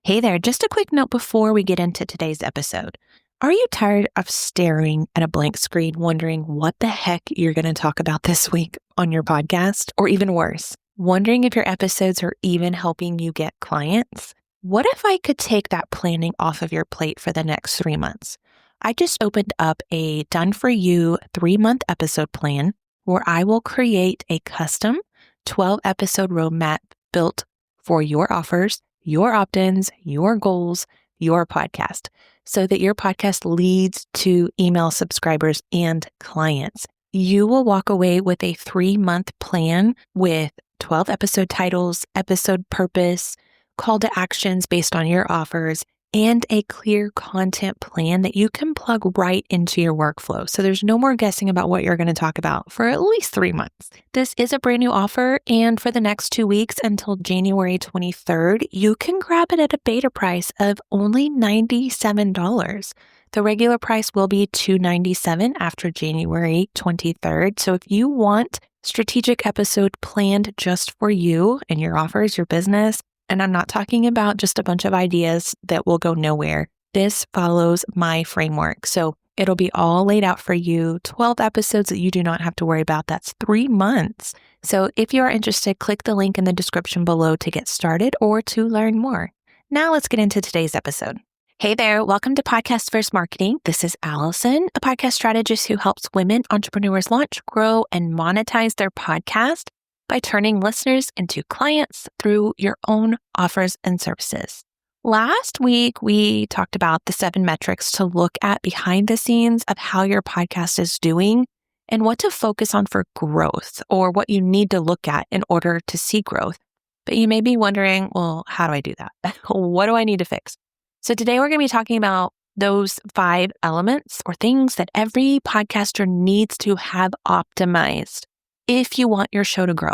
Hey there, just a quick note before we get into today's episode. Are you tired of staring at a blank screen, wondering what the heck you're going to talk about this week on your podcast? Or even worse, wondering if your episodes are even helping you get clients? What if I could take that planning off of your plate for the next 3 months? I just opened up a done-for-you 3-month episode plan where I will create a custom 12-episode roadmap built for your offers, your opt-ins, your goals, your podcast, so that your podcast leads to email subscribers and clients. You will walk away with a 3-month plan with 12 episode titles, episode purpose, call to actions based on your offers, and a clear content plan that you can plug right into your workflow. So there's no more guessing about what you're going to talk about for at least 3 months. This is a brand new offer, and for the next 2 weeks until January 23rd, you can grab it at a beta price of only $97. The regular price will be $297 after January 23rd. So if you want strategic episode planned just for you and your offers, your business, and I'm not talking about just a bunch of ideas that will go nowhere. This follows my framework. So it'll be all laid out for you, 12 episodes that you do not have to worry about. That's 3 months. So if you are interested, click the link in the description below to get started or to learn more. Now let's get into today's episode. Hey there, welcome to Podcast First Marketing. This is Allison, a podcast strategist who helps women entrepreneurs launch, grow, and monetize their podcast by turning listeners into clients through your own offers and services. Last week, we talked about the 7 metrics to look at behind the scenes of how your podcast is doing and what to focus on for growth, or what you need to look at in order to see growth. But you may be wondering, well, how do I do that? What do I need to fix? So today we're going to be talking about those 5 elements or things that every podcaster needs to have optimized if you want your show to grow.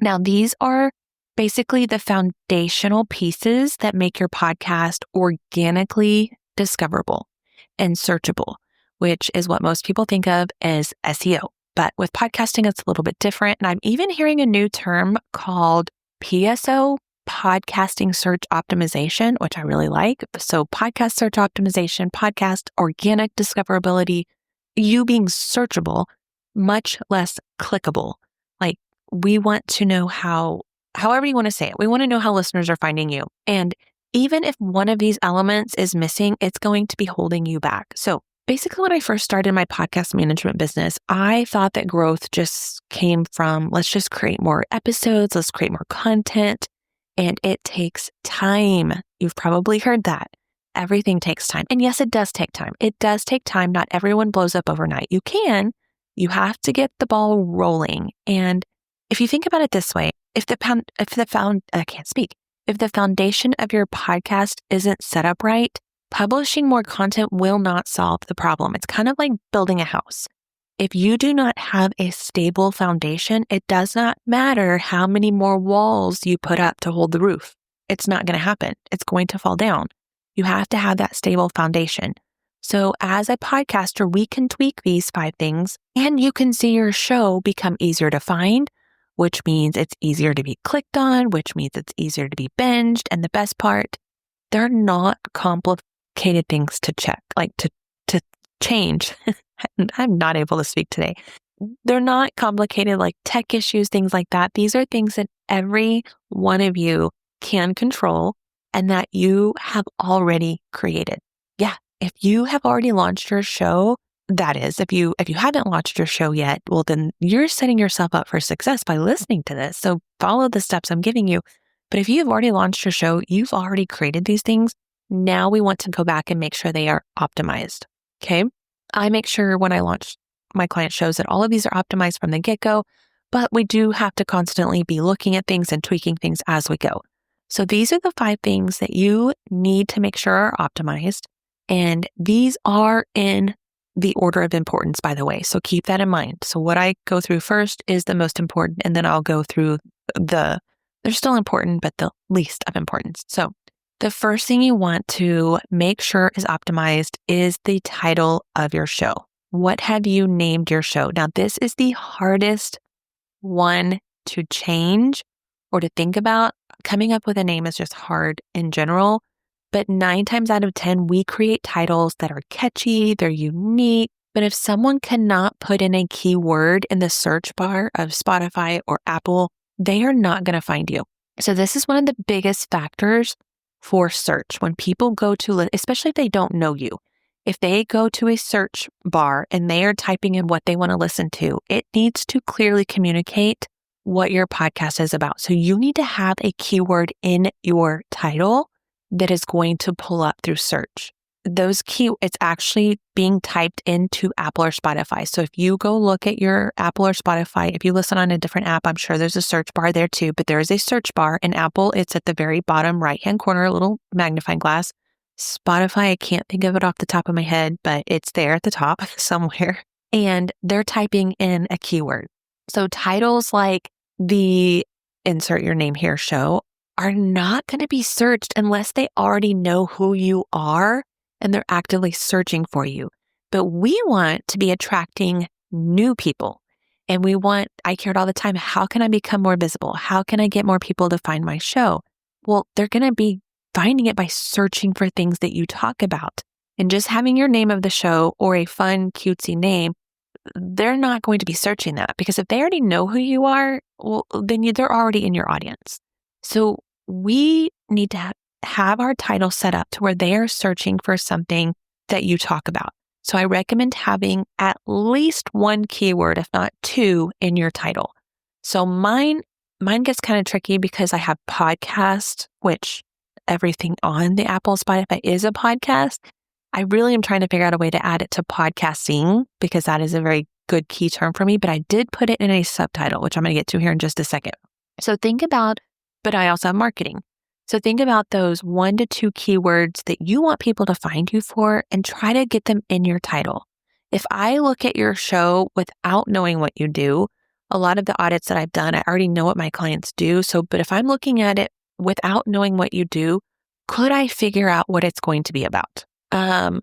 Now, these are basically the foundational pieces that make your podcast organically discoverable and searchable, which is what most people think of as SEO. But with podcasting, it's a little bit different. And I'm even hearing a new term called PSO, podcasting search optimization, which I really like. So podcast search optimization, podcast organic discoverability, you being searchable, much less clickable. Like, we want to know however you want to say it, we want to know how listeners are finding you. And even if one of these elements is missing, it's going to be holding you back. So basically, when I first started my podcast management business, I thought that growth just came from, let's just create more episodes, let's create more content. And it takes time. You've probably heard that. Everything takes time. And yes, it does take time. It does take time. Not everyone blows up overnight. You have to get the ball rolling. And if you think about it this way, if the foundation of your podcast isn't set up right, publishing more content will not solve the problem. It's kind of like building a house. If you do not have a stable foundation, it does not matter how many more walls you put up to hold the roof. It's not going to happen. It's going to fall down. You have to have that stable foundation. So as a podcaster, we can tweak these 5 things, and you can see your show become easier to find, which means it's easier to be clicked on, which means it's easier to be binged. And the best part, they're not complicated things to check, like to change. I'm not able to speak today. They're not complicated like tech issues, things like that. These are things that every one of you can control and that you have already created. Yeah. If you have already launched your show, that is, if you haven't launched your show yet, well, then you're setting yourself up for success by listening to this. So follow the steps I'm giving you. But if you have already launched your show, you've already created these things. Now we want to go back and make sure they are optimized. Okay. I make sure when I launch my client shows that all of these are optimized from the get-go, but we do have to constantly be looking at things and tweaking things as we go. So these are the 5 things that you need to make sure are optimized. And these are in the order of importance, by the way. So keep that in mind. So what I go through first is the most important, and then I'll go through they're still important, but the least of importance. So the first thing you want to make sure is optimized is the title of your show. What have you named your show? Now, this is the hardest one to change or to think about. Coming up with a name is just hard in general. But 9 times out of 10, we create titles that are catchy, they're unique. But if someone cannot put in a keyword in the search bar of Spotify or Apple, they are not going to find you. So this is one of the biggest factors for search. When people go to, especially if they don't know you, if they go to a search bar and they are typing in what they want to listen to, it needs to clearly communicate what your podcast is about. So you need to have a keyword in your title that is going to pull up through search. It's actually being typed into Apple or Spotify. So if you go look at your Apple or Spotify, if you listen on a different app, I'm sure there's a search bar there too, but there is a search bar. In Apple, it's at the very bottom right-hand corner, a little magnifying glass. Spotify, I can't think of it off the top of my head, but it's there at the top somewhere. And they're typing in a keyword. So titles like the insert your name here show are not going to be searched unless they already know who you are and they're actively searching for you. But we want to be attracting new people. And I hear it all the time, how can I become more visible? How can I get more people to find my show? Well, they're going to be finding it by searching for things that you talk about. And just having your name of the show or a fun, cutesy name, they're not going to be searching that, because if they already know who you are, well, then they're already in your audience. So we need to have our title set up to where they are searching for something that you talk about. So I recommend having at least one keyword, if not two, in your title. So mine gets kind of tricky because I have podcast, which everything on the Apple Spotify is a podcast. I really am trying to figure out a way to add it to podcasting, because that is a very good key term for me, but I did put it in a subtitle, which I'm going to get to here in just a second. So but I also have marketing. So think about those 1 to 2 keywords that you want people to find you for and try to get them in your title. If I look at your show without knowing what you do, a lot of the audits that I've done, I already know what my clients do. But if I'm looking at it without knowing what you do, could I figure out what it's going to be about? I'm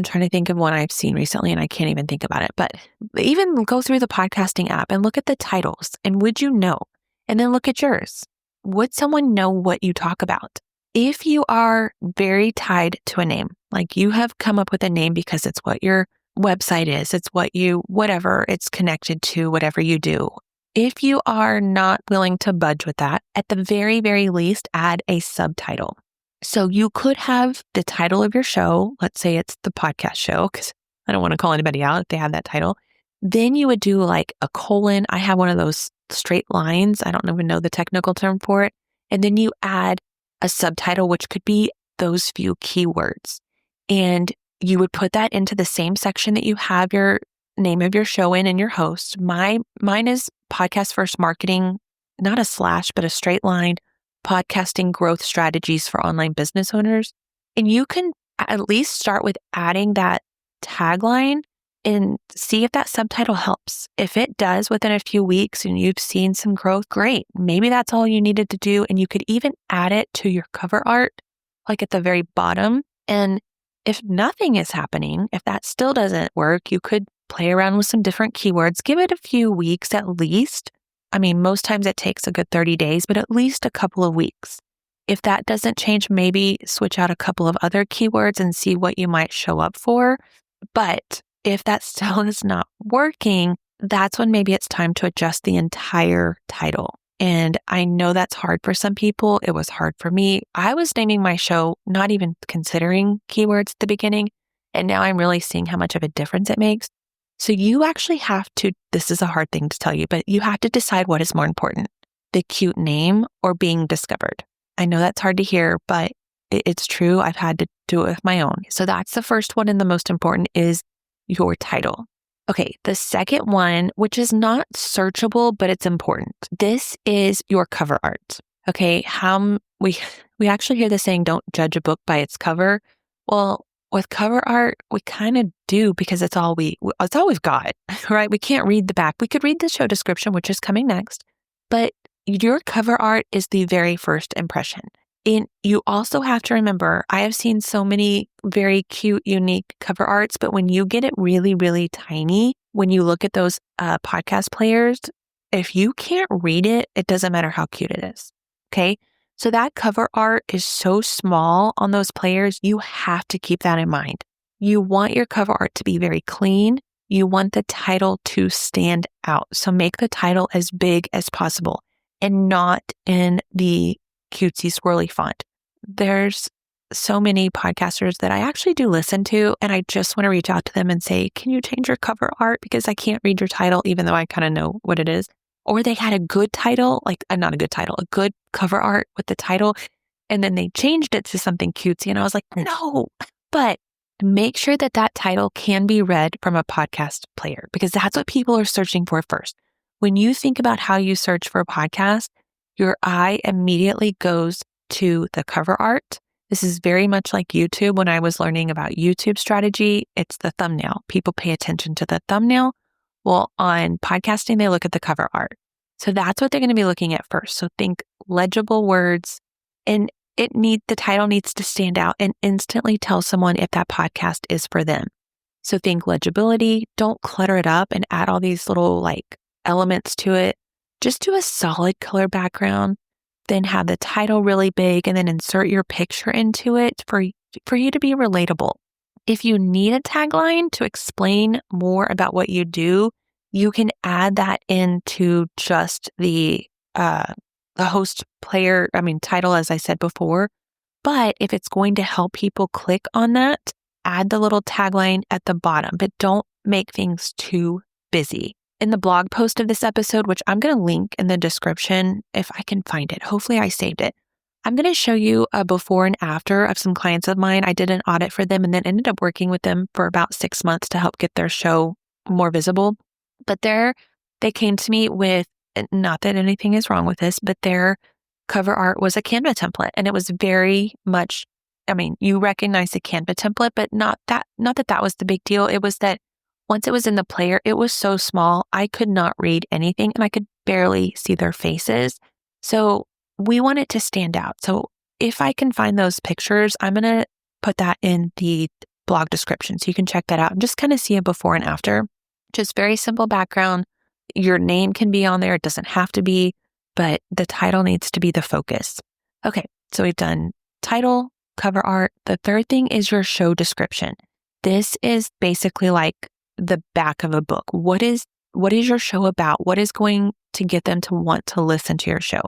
trying to think of one I've seen recently and I can't even think about it, but even go through the podcasting app and look at the titles and would you know? And then look at yours. Would someone know what you talk about? If you are very tied to a name, like you have come up with a name because it's what your website is, it's whatever it's connected to, whatever you do. If you are not willing to budge with that, at the very, very least, add a subtitle. So you could have the title of your show. Let's say it's the podcast show, because I don't want to call anybody out if they have that title. Then you would do like a colon. I have one of those straight lines. I don't even know the technical term for it. And then you add a subtitle, which could be those few keywords. And you would put that into the same section that you have your name of your show in and your host. Mine is Podcast First Marketing, not a slash, but a straight line, podcasting growth strategies for online business owners. And you can at least start with adding that tagline and see if that subtitle helps. If it does within a few weeks and you've seen some growth, great. Maybe that's all you needed to do. And you could even add it to your cover art, like at the very bottom. And if nothing is happening, if that still doesn't work, you could play around with some different keywords. Give it a few weeks at least. I mean, most times it takes a good 30 days, but at least a couple of weeks. If that doesn't change, maybe switch out a couple of other keywords and see what you might show up for. But if that still is not working, that's when maybe it's time to adjust the entire title. And I know that's hard for some people. It was hard for me. I was naming my show not even considering keywords at the beginning, and now I'm really seeing how much of a difference it makes. So you actually have to, this is a hard thing to tell you, but you have to decide what is more important, the cute name or being discovered. I know that's hard to hear, but it's true. I've had to do it with my own. So that's the first one, and the most important is your title. Okay, the second one, which is not searchable, but it's important. This is your cover art. Okay, we actually hear the saying, don't judge a book by its cover. Well, with cover art, we kind of do, because it's all we've got, right? We can't read the back. We could read the show description, which is coming next, but your cover art is the very first impression. And you also have to remember, I have seen so many very cute, unique cover arts, but when you get it really, really tiny, when you look at those podcast players, if you can't read it, it doesn't matter how cute it is. Okay. So that cover art is so small on those players, you have to keep that in mind. You want your cover art to be very clean. You want the title to stand out. So make the title as big as possible and not in the cutesy swirly font. There's so many podcasters that I actually do listen to, and I just want to reach out to them and say, can you change your cover art? Because I can't read your title, even though I kind of know what it is. Or they had a good title, like not a good title, a good cover art with the title, and then they changed it to something cutesy. And I was like, no, but make sure that that title can be read from a podcast player, because that's what people are searching for first. When you think about how you search for a podcast, your eye immediately goes to the cover art. This is very much like YouTube. When I was learning about YouTube strategy, it's the thumbnail. People pay attention to the thumbnail. Well, on podcasting, they look at the cover art. So that's what they're going to be looking at first. So think legible words, and the title needs to stand out and instantly tell someone if that podcast is for them. So think legibility. Don't clutter it up and add all these little elements to it. Just do a solid color background, then have the title really big, and then insert your picture into it for you to be relatable. If you need a tagline to explain more about what you do, you can add that into just the host player, title, as I said before. But if it's going to help people click on that, add the little tagline at the bottom, but don't make things too busy. In the blog post of this episode, which I'm going to link in the description if I can find it, hopefully I saved it, I'm going to show you a before and after of some clients of mine. I did an audit for them and then ended up working with them for about 6 months to help get their show more visible. But they came to me with, not that anything is wrong with this, but their cover art was a Canva template. And it was very much, you recognize the Canva template, but not that was the big deal. It was that once it was in the player, it was so small, I could not read anything and I could barely see their faces. So we want it to stand out. So if I can find those pictures, I'm going to put that in the blog description so you can check that out and just kind of see a before and after. Just very simple background. Your name can be on there. It doesn't have to be, but the title needs to be the focus. Okay, so we've done title, cover art. The third thing is your show description. This is basically like the back of a book. What is your show about? What is going to get them to want to listen to your show?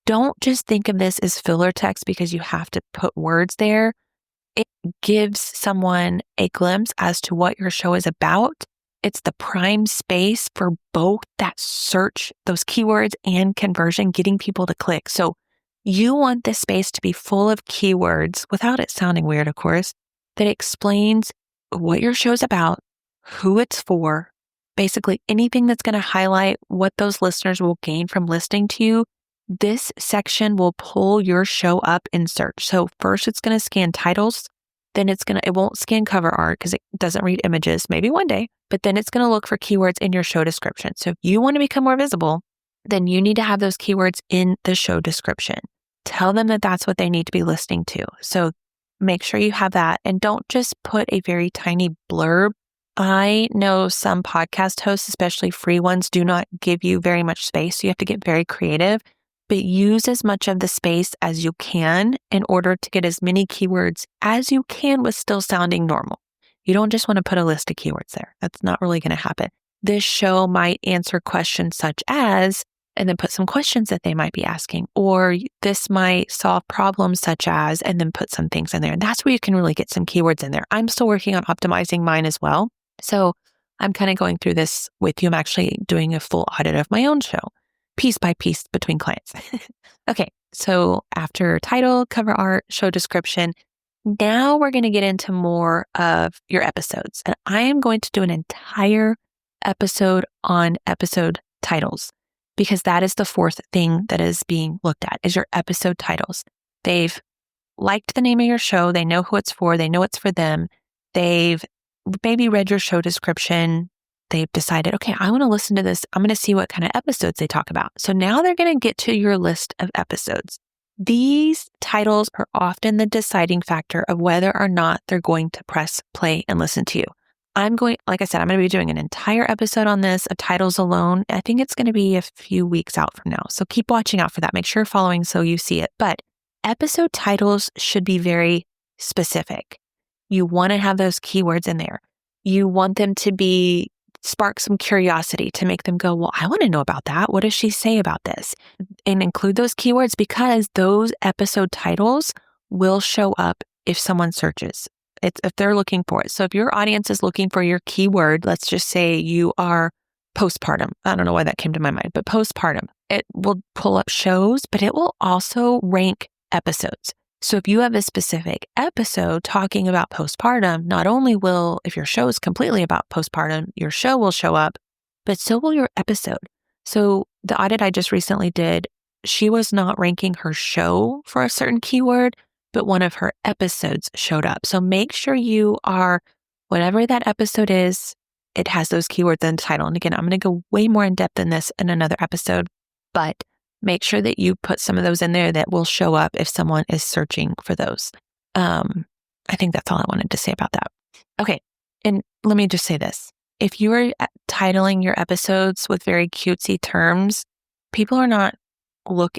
Don't just think of this as filler text because you have to put words there. It gives someone a glimpse as to what your show is about. It's the prime space for both that search, those keywords, and conversion, getting people to click. So you want this space to be full of keywords, without it sounding weird, of course, that explains what your show's about, who it's for, basically anything that's going to highlight what those listeners will gain from listening to you. This section will pull your show up in search. So first it's going to scan titles, then it won't scan cover art because it doesn't read images, maybe one day, but then it's going to look for keywords in your show description. So if you want to become more visible, then you need to have those keywords in the show description. Tell them that that's what they need to be listening to. So make sure you have that and don't just put a very tiny blurb. I know some podcast hosts, especially free ones, do not give you very much space. So you have to get very creative, but use as much of the space as you can in order to get as many keywords as you can with still sounding normal. You don't just want to put a list of keywords there. That's not really going to happen. This show might answer questions such as, and then put some questions that they might be asking, or this might solve problems such as, and then put some things in there. And that's where you can really get some keywords in there. I'm still working on optimizing mine as well. So I'm kind of going through this with you. I'm actually doing a full audit of my own show, piece by piece between clients. Okay, so after title, cover art, show description, now we're going to get into more of your episodes. And I am going to do an entire episode on episode titles, because that is the fourth thing that is being looked at, is your episode titles. They've liked the name of your show. They know who it's for. They know it's for them. They've maybe read your show description. They've decided, okay, I want to listen to this. I'm going to see what kind of episodes they talk about. So now they're going to get to your list of episodes. These titles are often the deciding factor of whether or not they're going to press play and listen to you. Like I said, I'm going to be doing an entire episode on this of titles alone. I think it's going to be a few weeks out from now. So keep watching out for that. Make sure you're following so you see it. But episode titles should be very specific. You want to have those keywords in there. You want them to spark some curiosity to make them go, well, I want to know about that. What does she say about this? And include those keywords because those episode titles will show up if someone searches. If they're looking for it. So if your audience is looking for your keyword, let's just say you are postpartum. I don't know why that came to my mind, but postpartum. It will pull up shows, but it will also rank episodes. So if you have a specific episode talking about postpartum, not only will, if your show is completely about postpartum, your show will show up, but so will your episode. So the audit I just recently did, she was not ranking her show for a certain keyword, but one of her episodes showed up. So make sure whatever that episode is, it has those keywords in the title. And again, I'm going to go way more in depth in this in another episode, but make sure that you put some of those in there that will show up if someone is searching for those. I think that's all I wanted to say about that. Okay. And let me just say this. If you are titling your episodes with very cutesy terms, people are not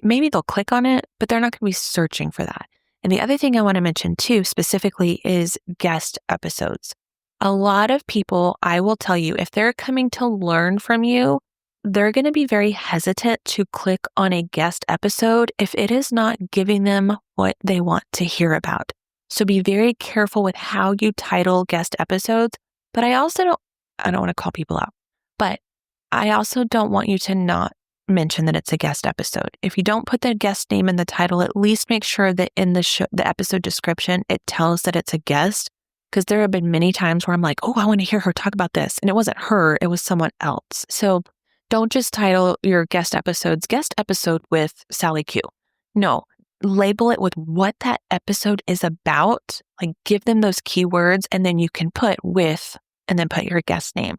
maybe they'll click on it, but they're not going to be searching for that. And the other thing I want to mention too, specifically, is guest episodes. A lot of people, I will tell you, if they're coming to learn from you, they're going to be very hesitant to click on a guest episode if it is not giving them what they want to hear about. So be very careful with how you title guest episodes. But I don't want to call people out, but I also don't want you to not mention that it's a guest episode. If you don't put the guest name in the title, at least make sure that in the episode description, it tells that it's a guest. Because there have been many times where I'm like, oh, I want to hear her talk about this. And it wasn't her, it was someone else. So don't just title your guest episode with Sally Q. No, label it with what that episode is about. Like give them those keywords and then you can put with and then put your guest name.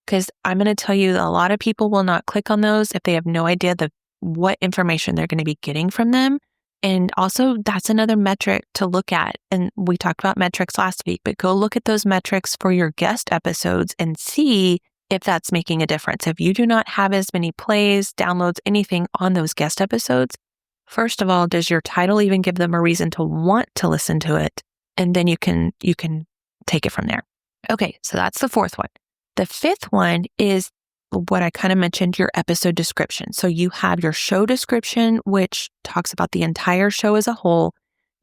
Because I'm going to tell you that a lot of people will not click on those if they have no idea what information they're going to be getting from them. And also that's another metric to look at. And we talked about metrics last week, but go look at those metrics for your guest episodes and see if that's making a difference. If you do not have as many plays, downloads, anything on those guest episodes, first of all, does your title even give them a reason to want to listen to it? And then you can take it from there. Okay, so that's the fourth one. The fifth one is what I kind of mentioned, your episode description. So you have your show description, which talks about the entire show as a whole,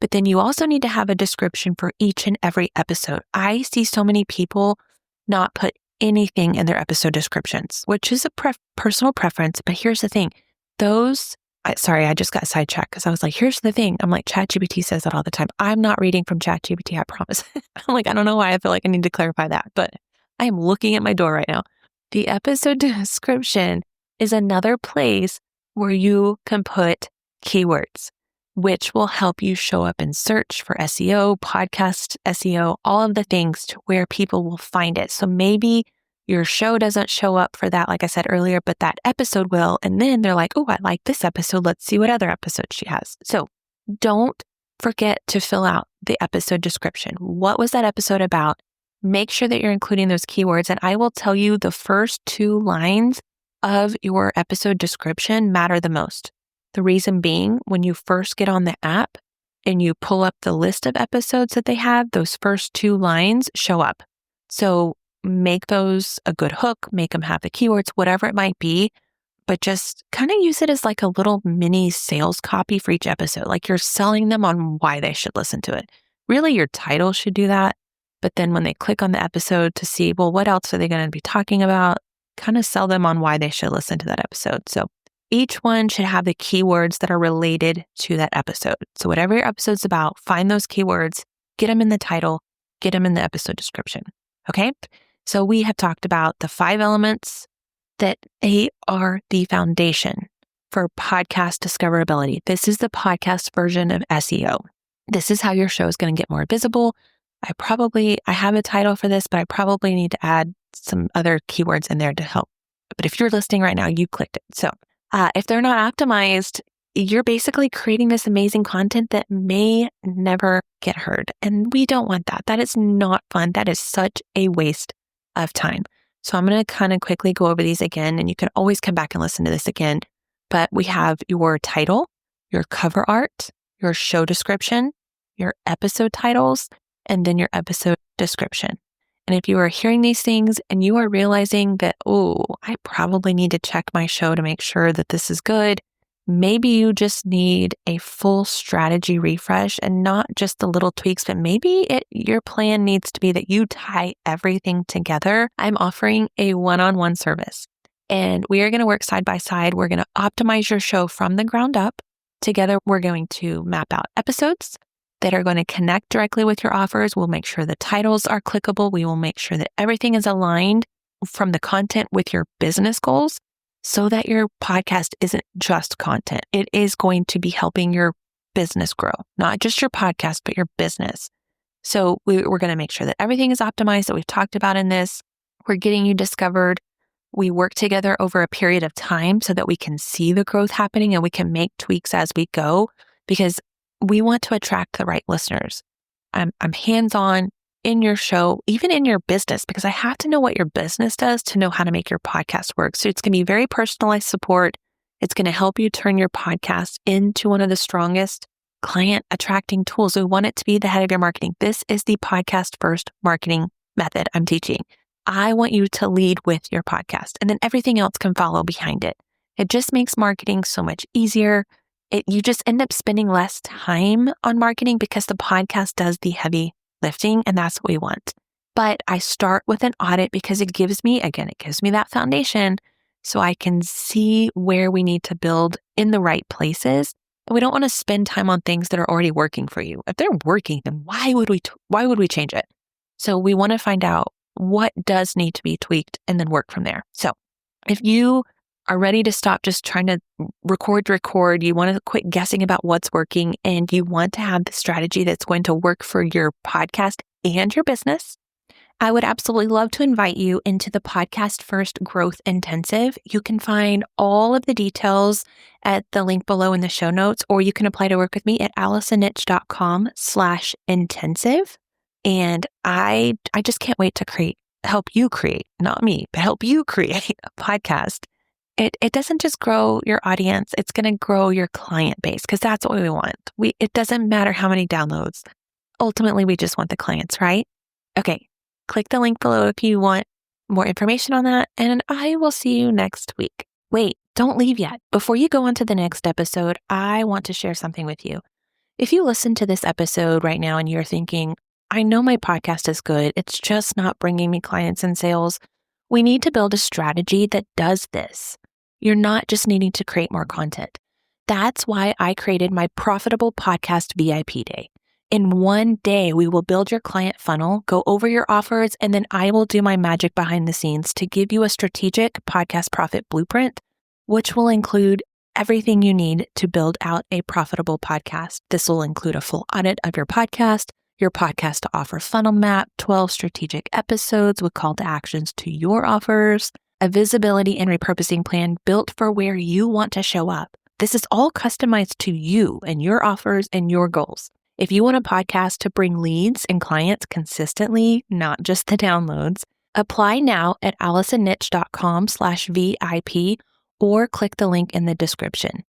but then you also need to have a description for each and every episode. I see so many people not put anything in their episode descriptions, which is a personal preference. But here's the thing. I just got sidetracked because I was like, here's the thing. I'm like, ChatGPT says that all the time. I'm not reading from ChatGPT, I promise. I'm like, I don't know why I feel like I need to clarify that, but I am looking at my door right now. The episode description is another place where you can put keywords, which will help you show up in search for SEO, podcast SEO, all of the things to where people will find it. So maybe your show doesn't show up for that, like I said earlier, but that episode will. And then they're like, oh, I like this episode. Let's see what other episodes she has. So don't forget to fill out the episode description. What was that episode about? Make sure that you're including those keywords. And I will tell you the first 2 lines of your episode description matter the most. The reason being, when you first get on the app and you pull up the list of episodes that they have, those first 2 lines show up. So make those a good hook, make them have the keywords, whatever it might be, but just kind of use it as like a little mini sales copy for each episode. Like you're selling them on why they should listen to it. Really, your title should do that. But then when they click on the episode to see, well, what else are they going to be talking about? Kind of sell them on why they should listen to that episode. So each one should have the keywords that are related to that episode. So whatever your episode's about, find those keywords, get them in the title, get them in the episode description. Okay? So we have talked about the 5 elements that they are the foundation for podcast discoverability. This is the podcast version of SEO. This is how your show is going to get more visible. I have a title for this, but I probably need to add some other keywords in there to help. But if you're listening right now, you clicked it. So if they're not optimized, you're basically creating this amazing content that may never get heard. And we don't want that. That is not fun. That is such a waste of time. So I'm going to kind of quickly go over these again, and you can always come back and listen to this again. But we have your title, your cover art, your show description, your episode titles, and then your episode description. And if you are hearing these things and you are realizing that, oh, I probably need to check my show to make sure that this is good, maybe you just need a full strategy refresh and not just the little tweaks, but maybe your plan needs to be that you tie everything together. I'm offering a one-on-one service, and we are going to work side by side. We're going to optimize your show from the ground up. Together, we're going to map out episodes that are going to connect directly with your offers. We'll make sure the titles are clickable. We will make sure that everything is aligned from the content with your business goals so that your podcast isn't just content. It is going to be helping your business grow, not just your podcast, but your business. So we're going to make sure that everything is optimized that we've talked about in this. We're getting you discovered. We work together over a period of time so that we can see the growth happening and we can make tweaks as we go, because we want to attract the right listeners. I'm hands-on in your show, even in your business, because I have to know what your business does to know how to make your podcast work. So it's going to be very personalized support. It's going to help you turn your podcast into one of the strongest client attracting tools. We want it to be the head of your marketing. This is the podcast first marketing method I'm teaching. I want you to lead with your podcast, and then everything else can follow behind it. It just makes marketing so much easier. You just end up spending less time on marketing because the podcast does the heavy lifting, and that's what we want. But I start with an audit because it gives me that foundation so I can see where we need to build in the right places. And we don't want to spend time on things that are already working for you. If they're working, then why would we change it? So we want to find out what does need to be tweaked and then work from there. So if you are ready to stop just trying to record, you want to quit guessing about what's working, and you want to have the strategy that's going to work for your podcast and your business, I would absolutely love to invite you into the Podcast First Growth Intensive. You can find all of the details at the link below in the show notes, or you can apply to work with me at allisonnitch.com/intensive. And I just can't wait to help you create, not me, but help you create a podcast. It doesn't just grow your audience, it's going to grow your client base, because that's what we want. It doesn't matter how many downloads. Ultimately, we just want the clients, right? Okay, click the link below if you want more information on that, and I will see you next week. Wait, don't leave yet. Before you go on to the next episode, I want to share something with you. If you listen to this episode right now and you're thinking, I know my podcast is good, it's just not bringing me clients and sales, we need to build a strategy that does this. You're not just needing to create more content. That's why I created my Profitable Podcast VIP Day. In one day, we will build your client funnel, go over your offers, and then I will do my magic behind the scenes to give you a strategic podcast profit blueprint, which will include everything you need to build out a profitable podcast. This will include a full audit of your podcast to offer funnel map, 12 strategic episodes with call to actions to your offers, a visibility and repurposing plan built for where you want to show up. This is all customized to you and your offers and your goals. If you want a podcast to bring leads and clients consistently, not just the downloads, apply now at allisonnitch.com/VIP or click the link in the description.